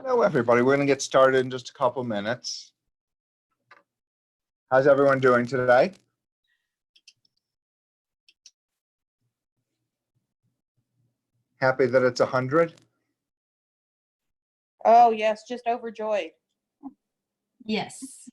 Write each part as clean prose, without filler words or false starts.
Hello, everybody. We're going to get started in just a couple minutes. How's everyone doing today? Happy that it's 100? Oh, yes, just overjoyed. Yes.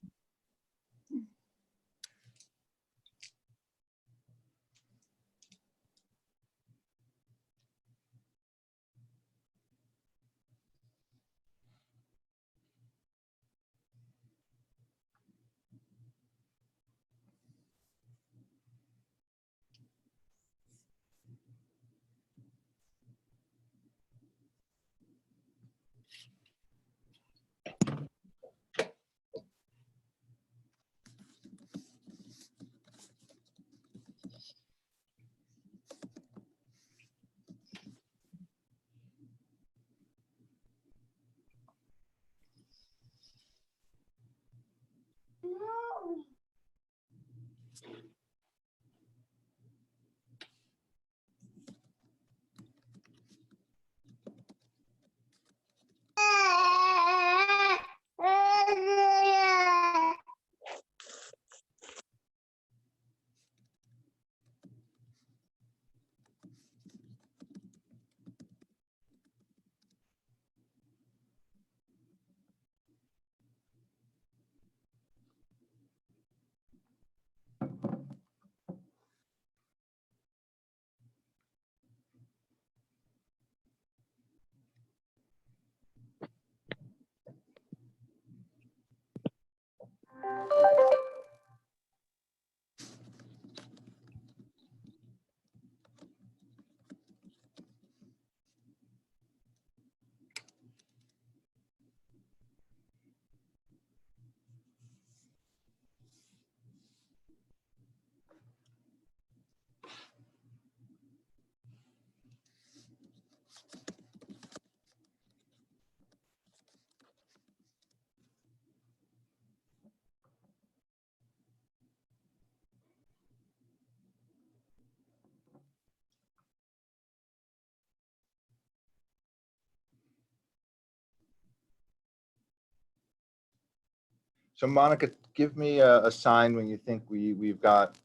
So Monica, give me a sign when you think we've got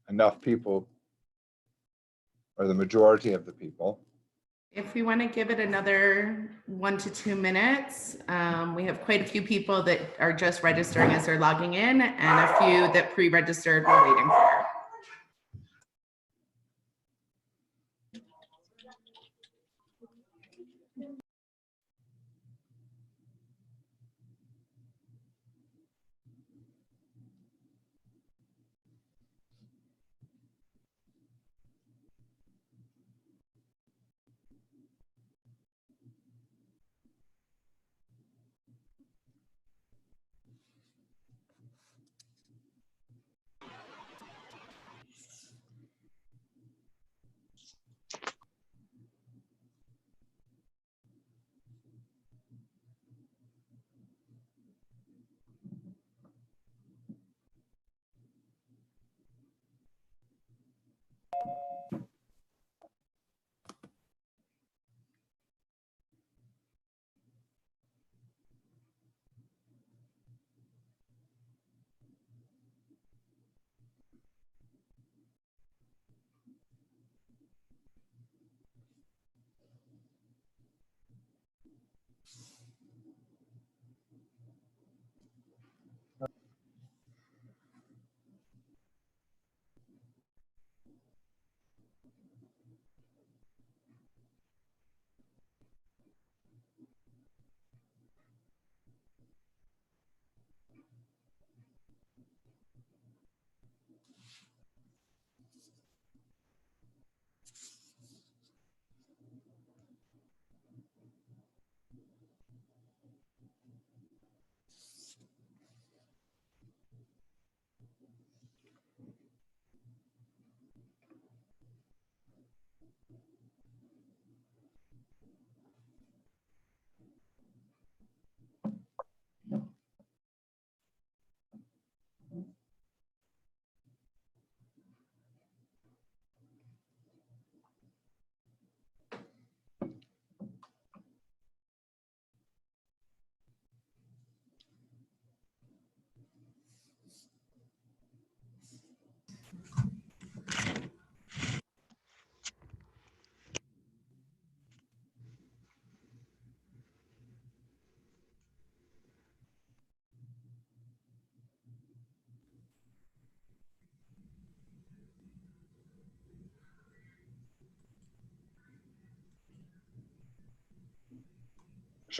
enough people, or the majority of the people. If we want to give it another 1 to 2 minutes, we have quite a few people that are just registering as they're logging in, and a few that pre-registered we're waiting for.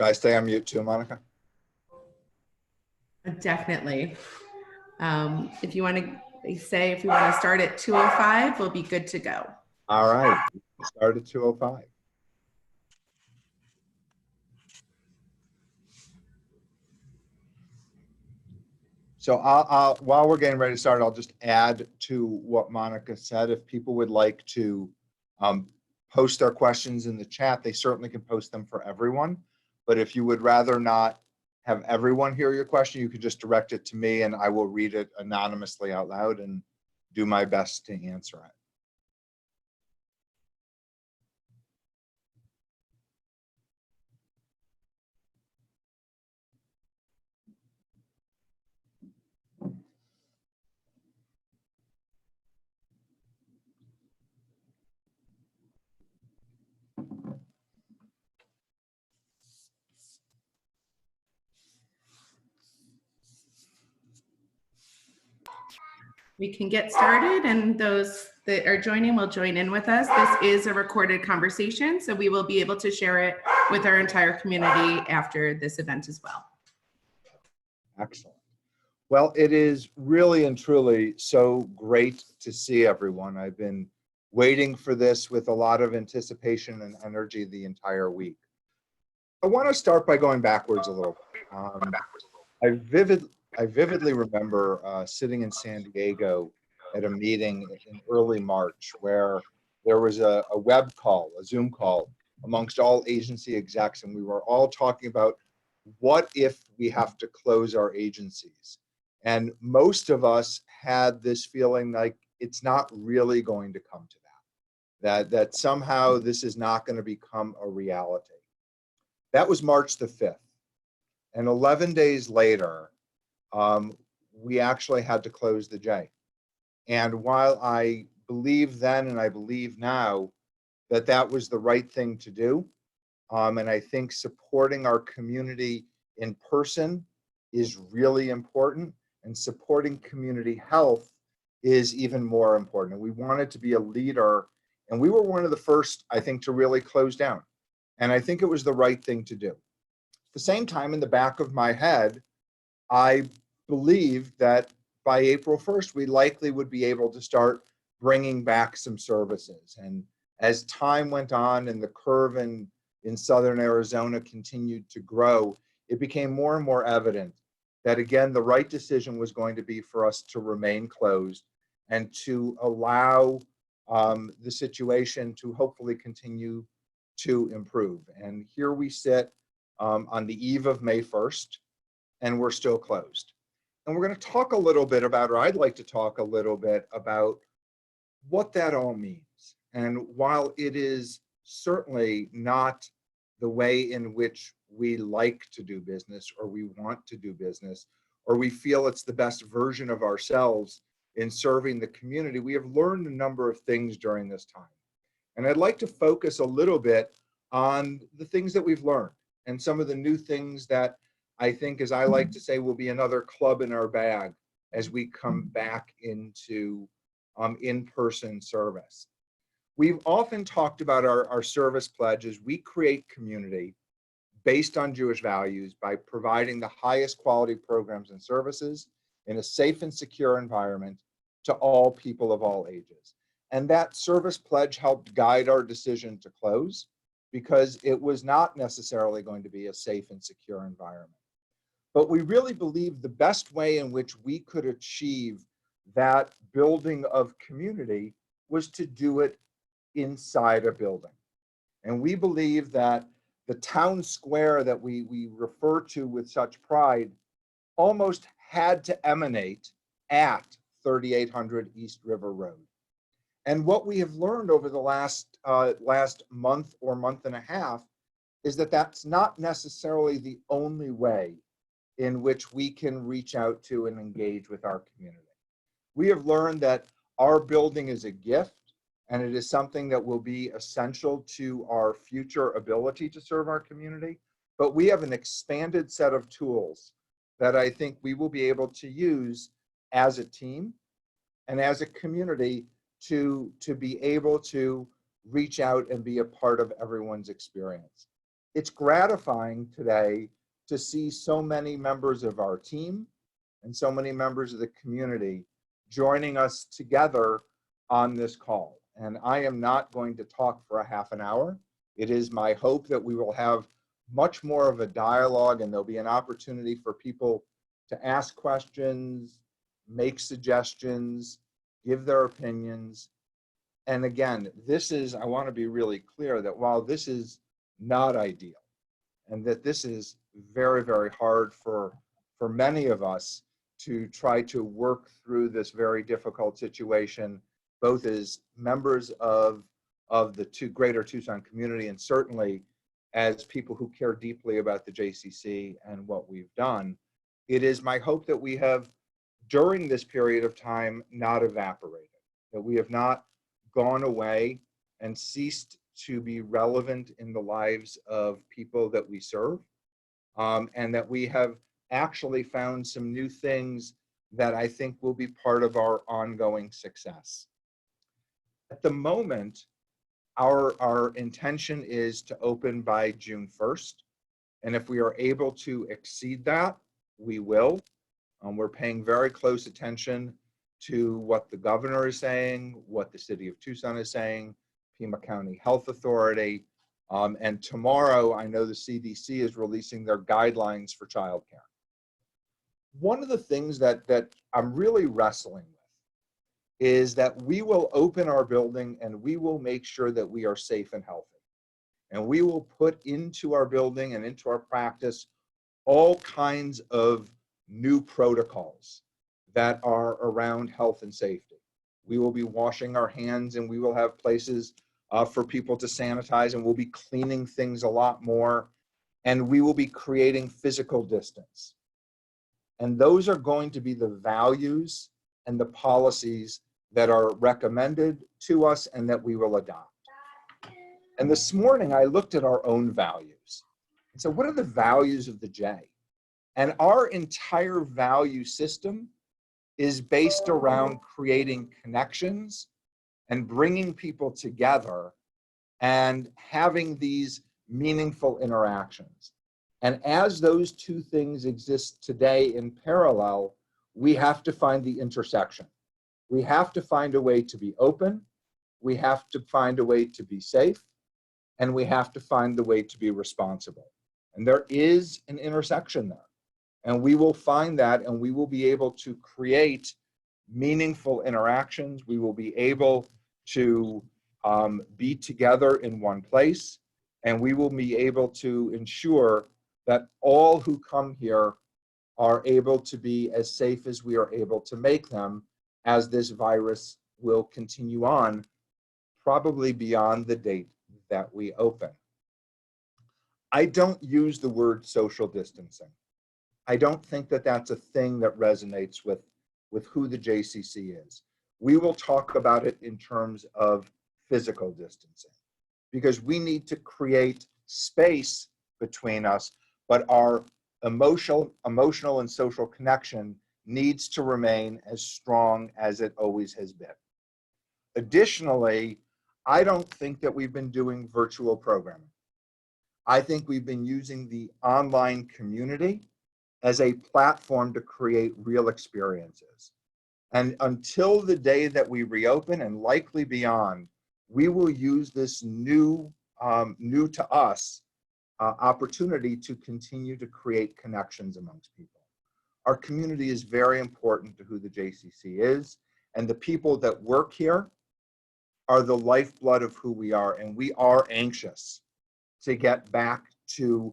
Should I stay on mute too, Monica? Definitely. If you want to say, if you want to start at 2:05, we'll be good to go. All right, start at 2:05. So while we're getting ready to start, I'll just add to what Monica said. If people would like to post their questions in the chat, they certainly can post them for everyone. But if you would rather not have everyone hear your question, you could just direct it to me and I will read it anonymously out loud and do my best to answer it. We can get started, and those that are joining will join in with us. This is a recorded conversation, so we will be able to share it with our entire community after this event as well. Excellent. Well, it is really and truly so great to see everyone. I've been waiting for this with a lot of anticipation and energy the entire week. I want to start by going backwards a little bit. I vividly remember sitting in San Diego at a meeting in early March where there was a web call, a Zoom call amongst all agency execs, and we were all talking about what if we have to close our agencies. And most of us had this feeling like it's not really going to come to that somehow this is not going to become a reality. That was March the 5th. And 11 days later, we actually had to close the J. And while I believe then and I believe now that that was the right thing to do, and I think supporting our community in person is really important, and supporting community health is even more important. And we wanted to be a leader, and we were one of the first, I think, to really close down. And I think it was the right thing to do. At the same time, in the back of my head, I believed that by April 1st, we likely would be able to start bringing back some services. And as time went on and the curve in Southern Arizona continued to grow, it became more and more evident that, again, the right decision was going to be for us to remain closed and to allow the situation to hopefully continue to improve. And here we sit on the eve of May 1st, and we're still closed. And we're going to talk a little bit about, or I'd like to talk a little bit about what that all means. And while it is certainly not the way in which we like to do business, or we want to do business, or we feel it's the best version of ourselves in serving the community, we have learned a number of things during this time. And I'd like to focus a little bit on the things that we've learned and some of the new things that I think, as I like to say, will be another club in our bag as we come back into in-person service. We've often talked about our service pledges. We create community based on Jewish values by providing the highest quality programs and services in a safe and secure environment to all people of all ages. And that service pledge helped guide our decision to close because it was not necessarily going to be a safe and secure environment. But we really believe the best way in which we could achieve that building of community was to do it inside a building. And we believe that the town square that we refer to with such pride almost had to emanate at 3800 East River Road. And what we have learned over the last month or month and a half is that that's not necessarily the only way in which we can reach out to and engage with our community. We have learned that our building is a gift, and it is something that will be essential to our future ability to serve our community. But we have an expanded set of tools that I think we will be able to use as a team and as a community to be able to reach out and be a part of everyone's experience. it's gratifying today to see so many members of our team and so many members of the community joining us together on this call. And I am not going to talk for a half an hour. It is my hope that we will have much more of a dialogue, and there'll be an opportunity for people to ask questions, make suggestions, give their opinions. And again, I want to be really clear that while this is not ideal, and that this is very, very hard for many of us to try to work through this very difficult situation, both as members of the greater Tucson community, and certainly as people who care deeply about the JCC and what we've done. It is my hope that we have, during this period of time, not evaporated, that we have not gone away and ceased to be relevant in the lives of people that we serve, and that we have actually found some new things that I think will be part of our ongoing success. At the moment, our intention is to open by June 1st. And if we are able to exceed that, we will. We're paying very close attention to what the governor is saying, what the city of Tucson is saying, Pima County Health Authority. And tomorrow, I know the CDC is releasing their guidelines for childcare. One of the things that I'm really wrestling with is that we will open our building and we will make sure that we are safe and healthy. And we will put into our building and into our practice all kinds of new protocols that are around health and safety. We will be washing our hands, and we will have places for people to sanitize, and we'll be cleaning things a lot more, and we will be creating physical distance. And those are going to be the values and the policies that are recommended to us and that we will adopt. And this morning I looked at our own values. And so what are the values of the J? And our entire value system is based around creating connections and bringing people together and having these meaningful interactions. And as those two things exist today in parallel, we have to find the intersection. We have to find a way to be open, we have to find a way to be safe, and we have to find the way to be responsible. And there is an intersection there. And we will find that, and we will be able to create meaningful interactions. We will be able to be together in one place, and we will be able to ensure that all who come here are able to be as safe as we are able to make them, as this virus will continue on, probably beyond the date that we open. I don't use the word social distancing. I don't think that that's a thing that resonates with who the JCC is. We will talk about it in terms of physical distancing, because we need to create space between us, but our emotional and social connection needs to remain as strong as it always has been. Additionally, I don't think that we've been doing virtual programming. I think we've been using the online community as a platform to create real experiences. And until the day that we reopen, and likely beyond, we will use this new to us opportunity to continue to create connections amongst people. Our community is very important to who the JCC is, and the people that work here are the lifeblood of who we are, and we are anxious to get back to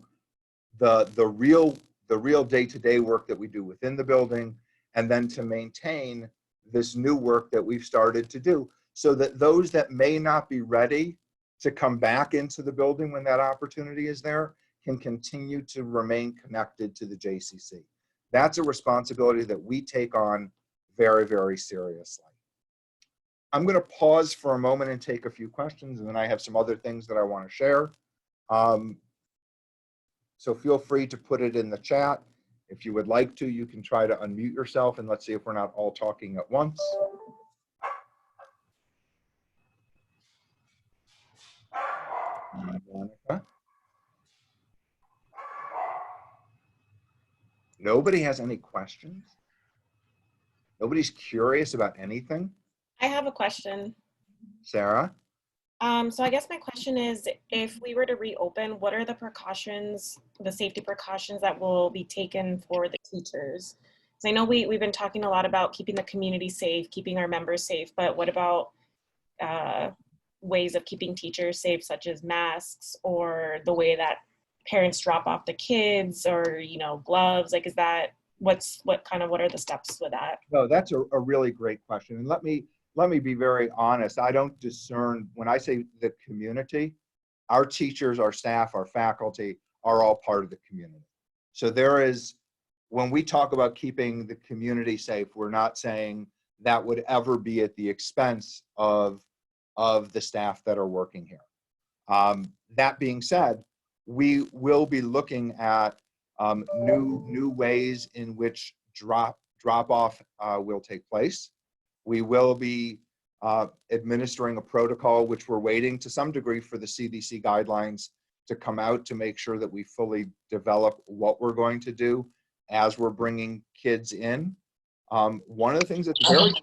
the real day-to-day work that we do within the building, and then to maintain this new work that we've started to do, so that those that may not be ready to come back into the building when that opportunity is there can continue to remain connected to the JCC. That's a responsibility that we take on very, very seriously. I'm going to pause for a moment and take a few questions, and then I have some other things that I want to share. So feel free to put it in the chat. If you would like to, you can try to unmute yourself, and let's see if we're not all talking at once. Monica? Nobody has any questions? Nobody's curious about anything? I have a question. Sarah? So I guess my question is, if we were to reopen, what are the precautions, the safety precautions that will be taken for the teachers? 'Cause I know we've been talking a lot about keeping the community safe, keeping our members safe, but what about ways of keeping teachers safe, such as masks or the way that parents drop off the kids, or, you know, gloves? Like, is that, what are the steps with that? No, that's a really great question. And let me be very honest. I don't discern, when I say the community, our teachers, our staff, our faculty are all part of the community. So there is, when we talk about keeping the community safe, we're not saying that would ever be at the expense of the staff that are working here. That being said, we will be looking at new ways in which drop off will take place. We will be administering a protocol, which we're waiting to some degree for the CDC guidelines to come out to make sure that we fully develop what we're going to do as we're bringing kids in. One of the things that's very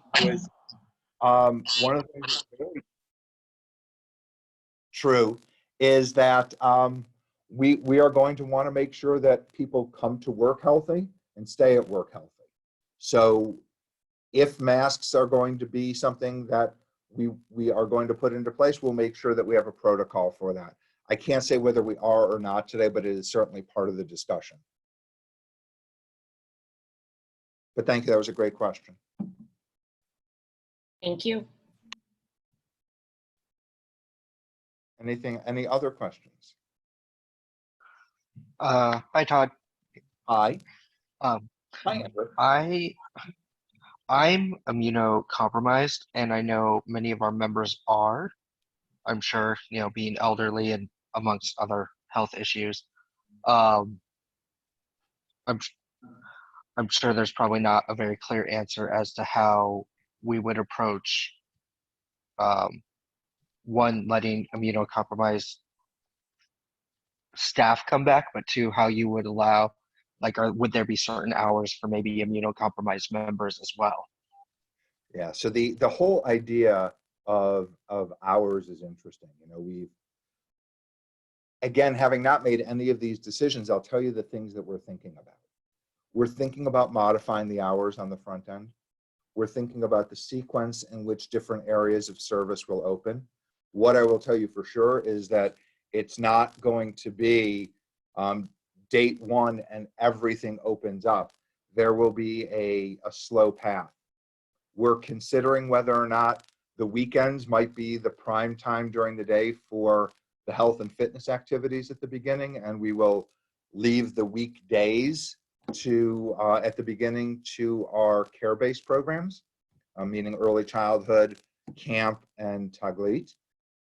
true is that we are going to want to make sure that people come to work healthy and stay at work healthy. So if masks are going to be something that we are going to put into place, we'll make sure that we have a protocol for that. I can't say whether we are or not today, but it is certainly part of the discussion. But thank you, that was a great question. Thank you. Any other questions? Hi, Todd. Hi. Um, Hi, Amber. I'm immunocompromised, and I know many of our members are. I'm sure, being elderly and amongst other health issues. Um, I'm I'm sure there's probably not a very clear answer as to how we would approach one, letting immunocompromised staff come back, but two, how you would allow, like, would there be certain hours for maybe immunocompromised members as well? Yeah, so the whole idea of hours is interesting. We've, again, having not made any of these decisions, I'll tell you the things that we're thinking about. We're thinking about modifying the hours on the front end. We're thinking about the sequence in which different areas of service will open. What I will tell you for sure is that it's not going to be date one and everything opens up. There will be a slow path. We're considering whether or not the weekends might be the prime time during the day for the health and fitness activities at the beginning, and we will leave the weekdays to at the beginning to our care-based programs, meaning early childhood, camp, and Taglit.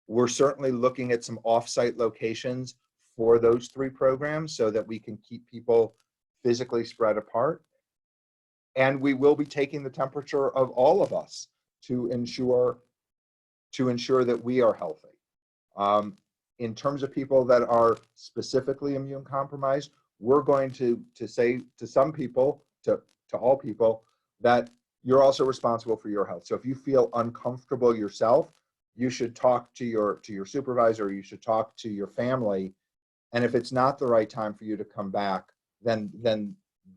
We're certainly looking at some off-site locations for those three programs so that we can keep people physically spread apart. And we will be taking the temperature of all of us to ensure that we are healthy. In terms of people that are specifically immune compromised, we're going to say to some people, to all people, that you're also responsible for your health. So if you feel uncomfortable yourself, you should talk to your supervisor, you should talk to your family. And if it's not the right time for you to come back, then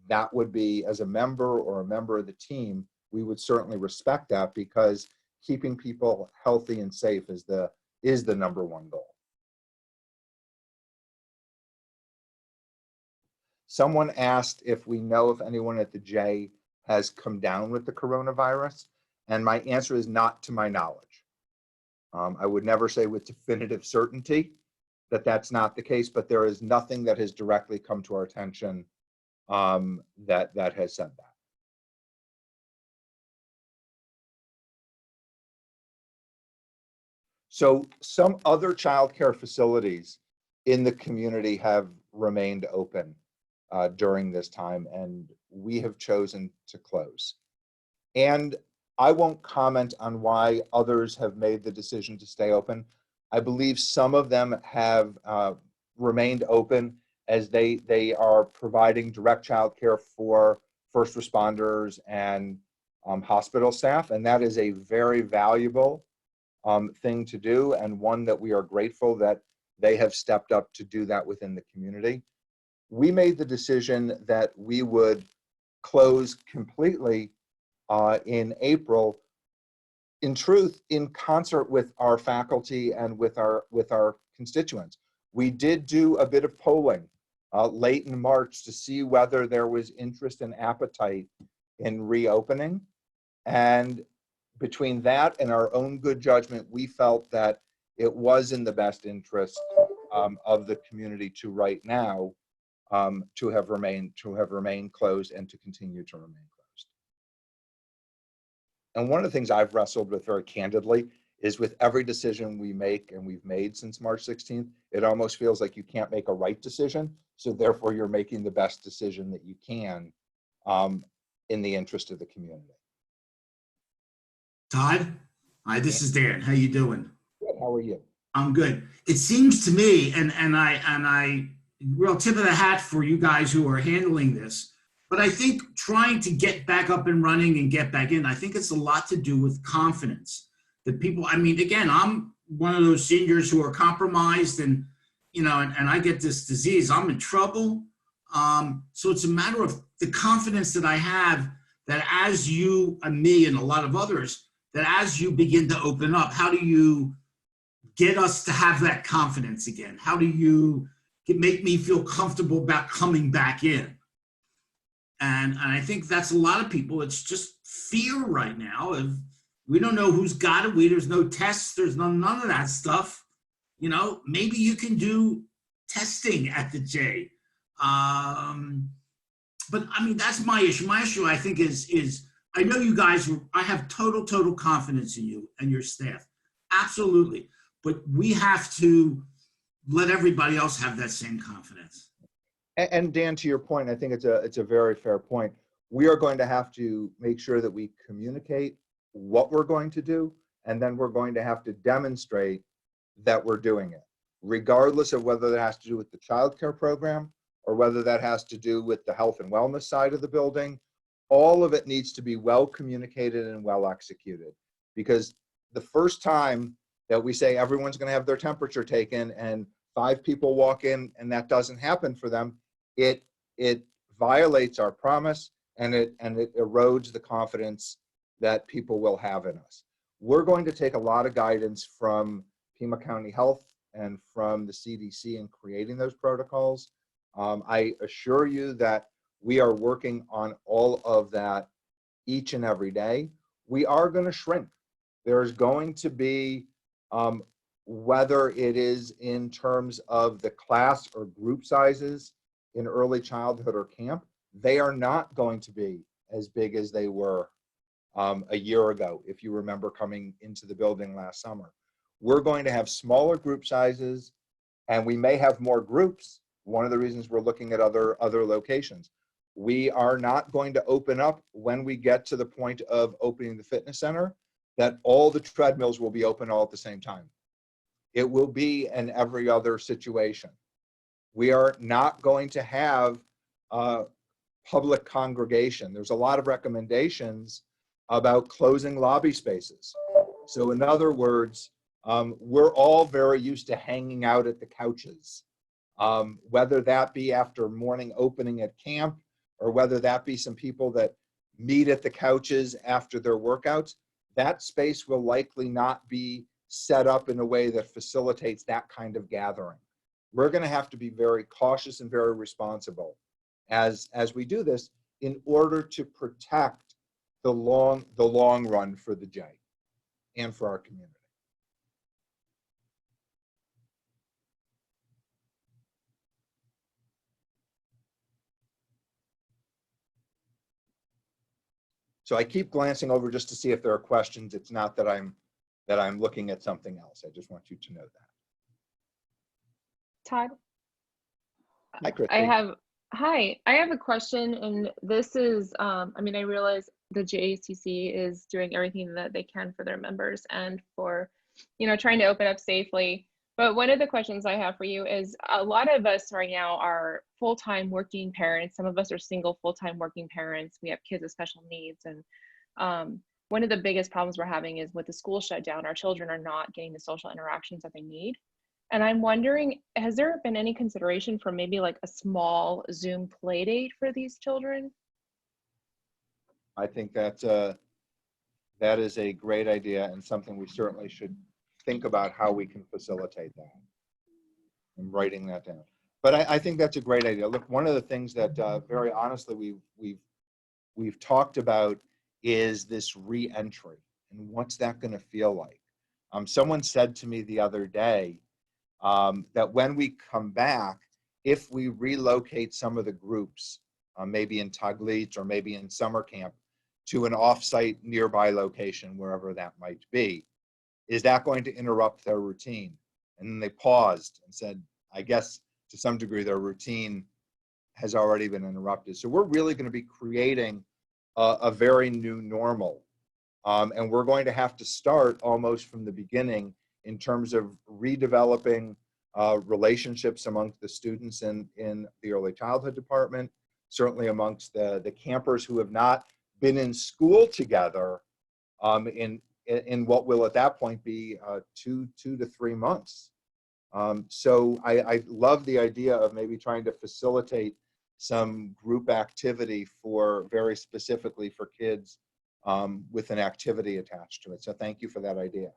that would be, as a member or a member of the team, we would certainly respect that, because keeping people healthy and safe is the number one goal. Someone asked if we know if anyone at the J has come down with the coronavirus, and my answer is not to my knowledge. I would never say with definitive certainty that that's not the case, but there is nothing that has directly come to our attention that has said that. So some other childcare facilities in the community have remained open during this time, and we have chosen to close. And I won't comment on why others have made the decision to stay open. I believe some of them have remained open as they are providing direct childcare for first responders and hospital staff, and that is a very valuable thing to do, and one that we are grateful that they have stepped up to do that within the community. We made the decision that we would close completely in April, in truth, in concert with our faculty and with our constituents. We did do a bit of polling late in March to see whether there was interest and appetite in reopening. And between that and our own good judgment, we felt that it was in the best interest of the community to right now to have remained closed and to continue to remain closed. And one of the things I've wrestled with very candidly is with every decision we make and we've made since March 16th, it almost feels like you can't make a right decision. So therefore you're making the best decision that you can in the interest of the community. Todd, hi, this is Dan. How you doing? Good. How are you? I'm good. It seems to me, and I real tip of the hat for you guys who are handling this, but I think trying to get back up and running and get back in, I think it's a lot to do with confidence. That people, I mean, again, I'm one of those seniors who are compromised and, you know, and I get this disease, I'm in trouble. So it's a matter of the confidence that I have that as you and me and a lot of others, that as you begin to open up, how do you get us to have that confidence again? How do you make me feel comfortable about coming back in? And I think that's a lot of people. It's just fear right now. We don't know who's got it. There's no tests. There's none of that stuff. You know, maybe you can do testing at the J. But I mean, that's my issue. My issue, I think, is I know you guys, I have total confidence in you and your staff. Absolutely. But we have to let everybody else have that same confidence. And Dan, to your point, I think it's a very fair point. We are going to have to make sure that we communicate what we're going to do, and then we're going to have to demonstrate that we're doing it, regardless of whether that has to do with the child care program or whether that has to do with the health and wellness side of the building. All of it needs to be well communicated and well executed, because the first time that we say everyone's going to have their temperature taken and 5 people walk in and that doesn't happen for them, it violates our promise, and it erodes the confidence that people will have in us. We're going to take a lot of guidance from Pima County Health and from the CDC in creating those protocols. I assure you that we are working on all of that each and every day. We are going to shrink. There's going to be, whether it is in terms of the class or group sizes in early childhood or camp, they are not going to be as big as they were a year ago, if you remember coming into the building last summer. We're going to have smaller group sizes, and we may have more groups. One of the reasons we're looking at other locations. We are not going to open up when we get to the point of opening the fitness center, that all the treadmills will be open all at the same time. It will be an every other situation. We are not going to have public congregation. There's a lot of recommendations about closing lobby spaces. So in other words, we're all very used to hanging out at the couches, whether that be after morning opening at camp, or whether that be some people that meet at the couches after their workouts. That space will likely not be set up in a way that facilitates that kind of gathering. We're going to have to be very cautious and very responsible as we do this in order to protect the long run for the J and for our community. So I keep glancing over just to see if there are questions. It's not that I'm looking at something else. I just want you to know that. Todd, Hi, Christy. I have a question, and this is, I mean, I realize the JACC is doing everything that they can for their members and for, you know, trying to open up safely. But one of the questions I have for you is a lot of us right now are full-time working parents. Some of us are single full-time working parents. We have kids with special needs. And one of the biggest problems we're having is with the school shutdown, our children are not getting the social interactions that they need. And I'm wondering, has there been any consideration for maybe like a small Zoom play date for these children? I think that is a great idea and something we certainly should think about how we can facilitate that. I'm writing that down. But I think that's a great idea. Look, one of the things that very honestly we've talked about is this re-entry and what's that going to feel like. Someone said to me the other day that when we come back, if we relocate some of the groups, maybe in Taglit or maybe in summer camp, to an off-site nearby location, wherever that might be, is that going to interrupt their routine? And then they paused and said, I guess to some degree their routine has already been interrupted. So we're really going to be creating a very new normal. And we're going to have to start almost from the beginning in terms of redeveloping relationships amongst the students in the early childhood department, certainly amongst the campers who have not been in school together in what will at that point be 2 to 3 months. So I love the idea of maybe trying to facilitate some group activity for very specifically for kids with an activity attached to it. So thank you for that idea.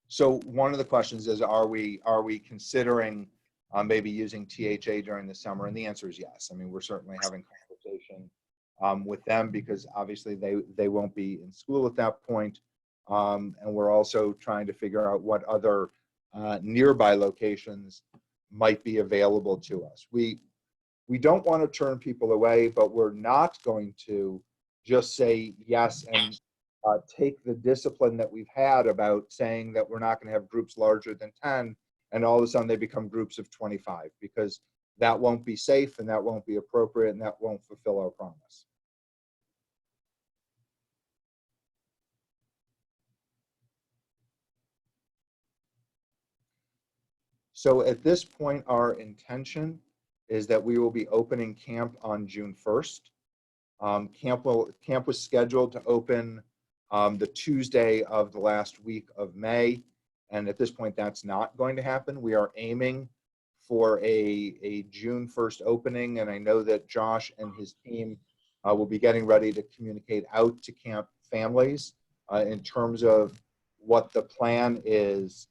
So one of the questions is, are we considering maybe using THA during the summer? And the answer is yes. I mean, we're certainly having conversation with them because obviously they won't be in school at that point. And we're also trying to figure out what other nearby locations might be available to us. We don't want to turn people away, but we're not going to just say yes and take the discipline that we've had about saying that we're not going to have groups larger than 10 and all of a sudden they become groups of 25, because that won't be safe and that won't be appropriate and that won't fulfill our promise. So at this point, our intention is that we will be opening camp on June 1st. Camp was scheduled to open the Tuesday of the last week of May. And at this point, that's not going to happen. We are aiming for a June 1st opening. And I know that Josh and his team will be getting ready to communicate out to camp families in terms of what the plan is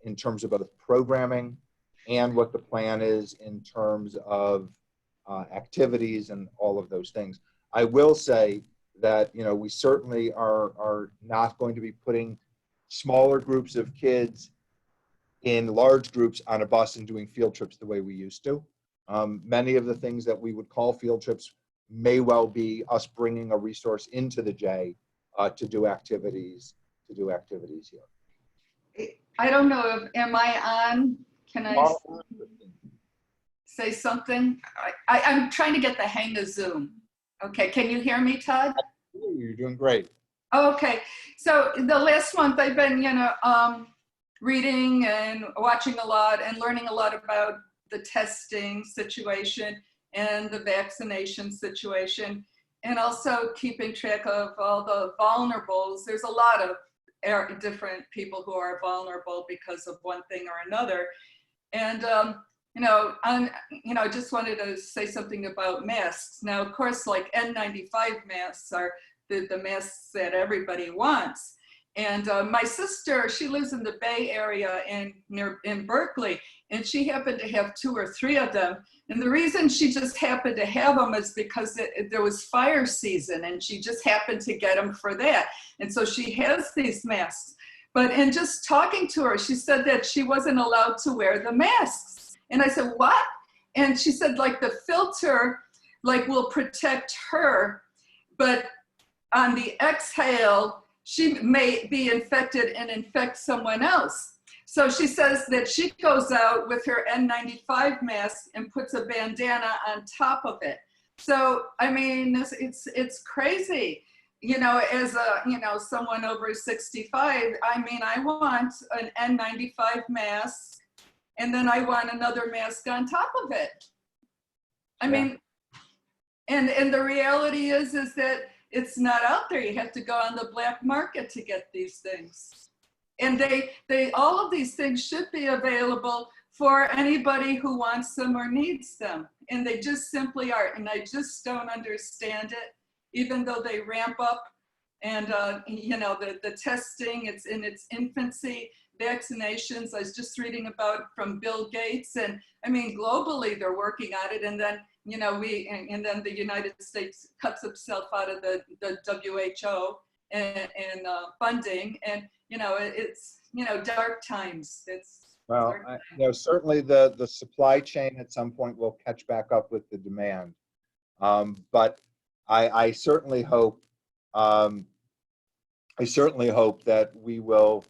in terms of both programming and what the plan is in terms of activities and all of those things. I will say that, you know, we certainly are not going to be putting smaller groups of kids in large groups on a bus and doing field trips the way we used to. Many of the things that we would call field trips may well be us bringing a resource into the J to do activities here. I don't know if, am I on? Can I say something? I'm trying to get the hang of Zoom. Okay, can you hear me, Todd? You're doing great. Okay, so the last month I've been, reading and watching a lot and learning a lot about the testing situation and the vaccination situation, and also keeping track of all the vulnerables. There's a lot of different people who are vulnerable because of one thing or another. And, I just wanted to say something about masks. Now, of course, like N95 masks are the masks that everybody wants. And my sister, she lives in the Bay Area in Berkeley, and she happened to have 2 or 3 of them. And the reason she just happened to have them is because there was fire season, and she just happened to get them for that. And so she has these masks. But in just talking to her, she said that she wasn't allowed to wear the masks. And I said, what? And she said, like, the filter, like, will protect her, but on the exhale, she may be infected and infect someone else. So she says that she goes out with her N95 mask and puts a bandana on top of it. So, I mean, it's crazy. You know, as a, you know, someone over 65, I mean, I want an N95 mask and then I want another mask on top of it. I mean, and the reality is that it's not out there. You have to go on the black market to get these things. And they all of these things should be available for anybody who wants them or needs them. And they just simply are. And I just don't understand it, even though they ramp up and, you know, the testing, it's in its infancy, vaccinations. I was just reading about from Bill Gates. And I mean, globally, they're working on it. And then, you know, and then the United States cuts itself out of the WHO and funding. And, you know, it's, you know, dark times. It's, well, you know, certainly the supply chain at some point will catch back up with the demand. But I certainly hope, that we will,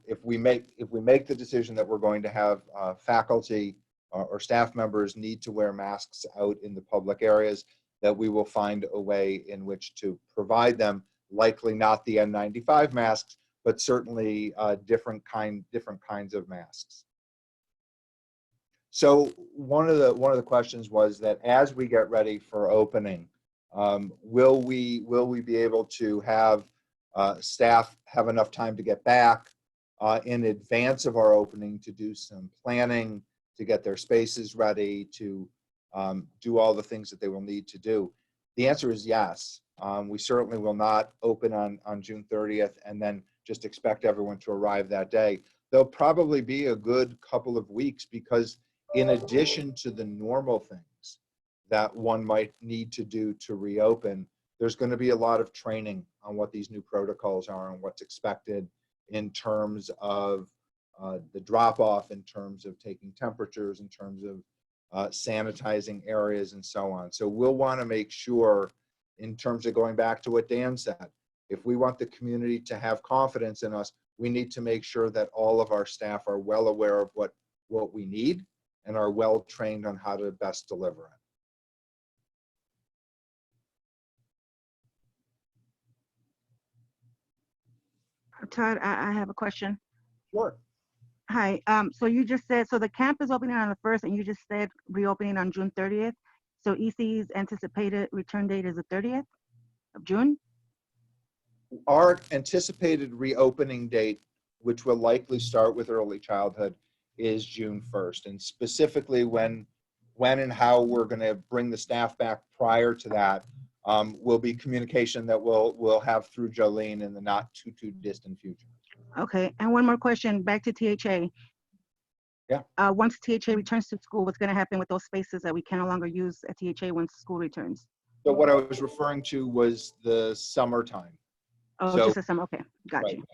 if we make the decision that we're going to have faculty or staff members need to wear masks out in the public areas, that we will find a way in which to provide them, likely not the N95 masks, but certainly different kinds of masks. So one of the questions was that as we get ready for opening, will we be able to have staff have enough time to get back in advance of our opening to do some planning, to get their spaces ready, to do all the things that they will need to do? The answer is yes. We certainly will not open on June 30th and then just expect everyone to arrive that day. There'll probably be a good couple of weeks, because in addition to the normal things that one might need to do to reopen, there's going to be a lot of training on what these new protocols are and what's expected in terms of the drop-off, in terms of taking temperatures, in terms of sanitizing areas and so on. So we'll want to make sure, in terms of going back to what Dan said, if we want the community to have confidence in us, we need to make sure that all of our staff are well aware of what we need and are well trained on how to best deliver it. Todd, I have a question. Sure. Hi. So you just said, so the camp is opening on the 1st, and you just said reopening on June 30th. So EC's anticipated return date is the 30th of June? Our anticipated reopening date, which will likely start with early childhood, is June 1st. And specifically when and how we're going to bring the staff back prior to that will be communication that we'll have through Jolene in the not too distant future. Okay. And one more question, back to THA. Yeah. Once THA returns to school, what's going to happen with those spaces that we can no longer use at THA once school returns? So what I was referring to was the summertime. Oh, So, just a summer. Okay. Got right. you.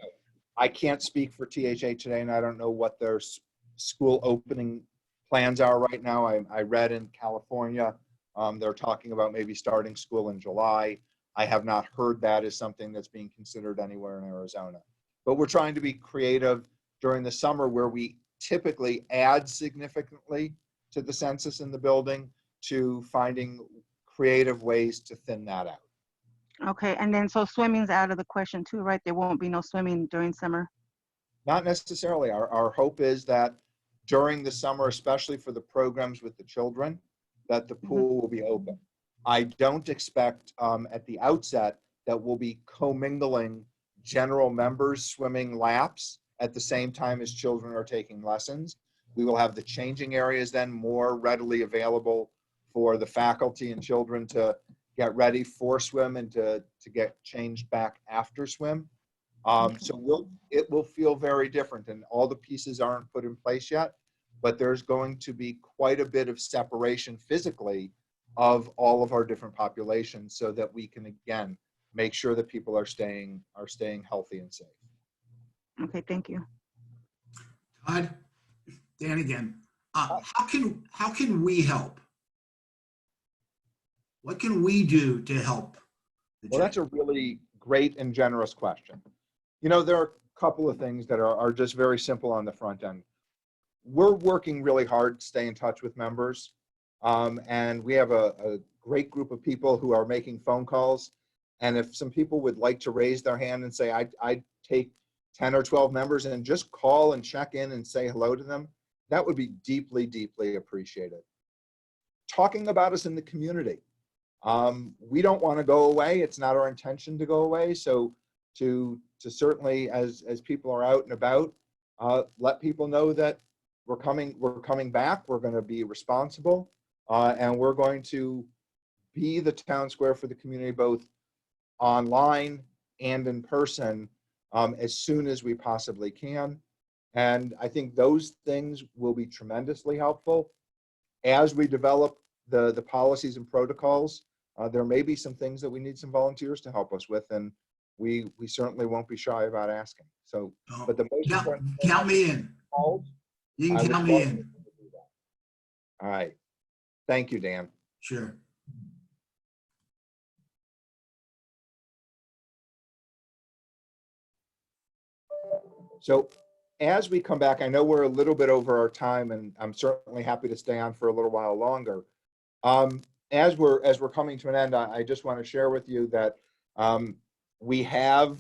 I can't speak for THA today, and I don't know what their school opening plans are right now. I read in California, they're talking about maybe starting school in July. I have not heard that as something that's being considered anywhere in Arizona. But we're trying to be creative during the summer, where we typically add significantly to the census in the building, to finding creative ways to thin that out. Okay. And then so swimming's out of the question too, right? There won't be no swimming during summer. Not necessarily. Our hope is that during the summer, especially for the programs with the children, that the pool will be open. I don't expect at the outset that we'll be commingling general members swimming laps at the same time as children are taking lessons. We will have the changing areas then more readily available for the faculty and children to get ready for swim and to get changed back after swim. So it will feel very different, and all the pieces aren't put in place yet, but there's going to be quite a bit of separation physically of all of our different populations, so that we can again make sure that people are staying healthy and safe. Okay, thank you. Todd, Dan again. How can we help? What can we do to help? Well, that's a really great and generous question. You know, there are a couple of things that are just very simple on the front end. We're working really hard to stay in touch with members. And we have a great group of people who are making phone calls. And if some people would like to raise their hand and say, I'd take 10 or 12 members and just call and check in and say hello to them, that would be deeply, deeply appreciated. Talking about us in the community. We don't want to go away. It's not our intention to go away. So to certainly, as people are out and about, let people know that we're coming back. We're going to be responsible, and we're going to be the town square for the community, both online and in person, as soon as we possibly can. And I think those things will be tremendously helpful as we develop the policies and protocols. There may be some things that we need some volunteers to help us with, and we certainly won't be shy about asking. So, but the most important thing, count me in. You I can would count me love in. to do that. All right. Thank you, Dan. Sure. So as we come back, I know we're a little bit over our time, and I'm certainly happy to stay on for a little while longer. As we're coming to an end, I just want to share with you that we have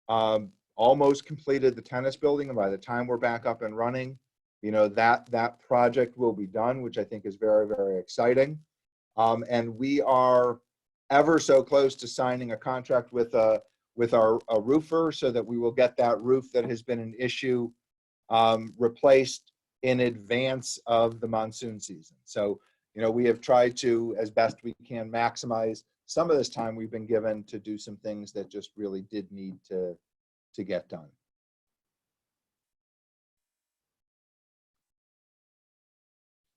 almost completed the tennis building, and by the time we're back up and running, you know, that project will be done, which I think is very, very exciting. And we are ever so close to signing a contract with a roofer, so that we will get that roof that has been an issue replaced in advance of the monsoon season. So, you know, we have tried to, as best we can, maximize some of this time we've been given to do some things that just really did need to get done.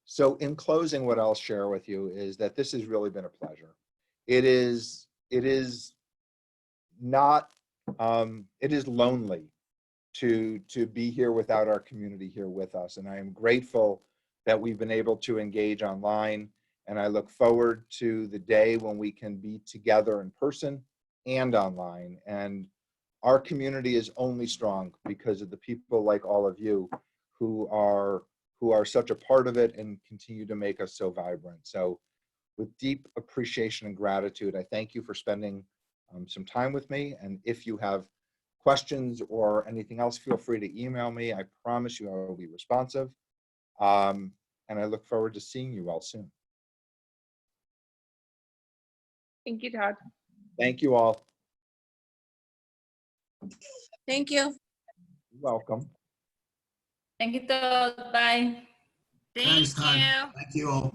So in closing, what I'll share with you is that this has really been a pleasure. It is not, it is lonely to be here without our community here with us. And I am grateful that we've been able to engage online. And I look forward to the day when we can be together in person and online. And our community is only strong because of the people like all of you who are such a part of it and continue to make us so vibrant. So with deep appreciation and gratitude, I thank you for spending some time with me. And if you have questions or anything else, feel free to email me. I promise you I will be responsive. And I look forward to seeing you all soon. Thank you, Todd. Thank you all. Thank you. You're welcome. Thank you, Todd. Bye. Thanks, Todd. Thank you all.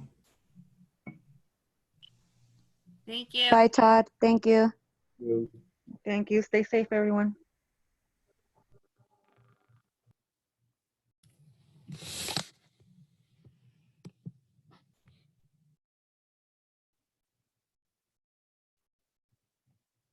Thank you. Bye, Todd. Thank you. You. Thank you. Stay safe, everyone.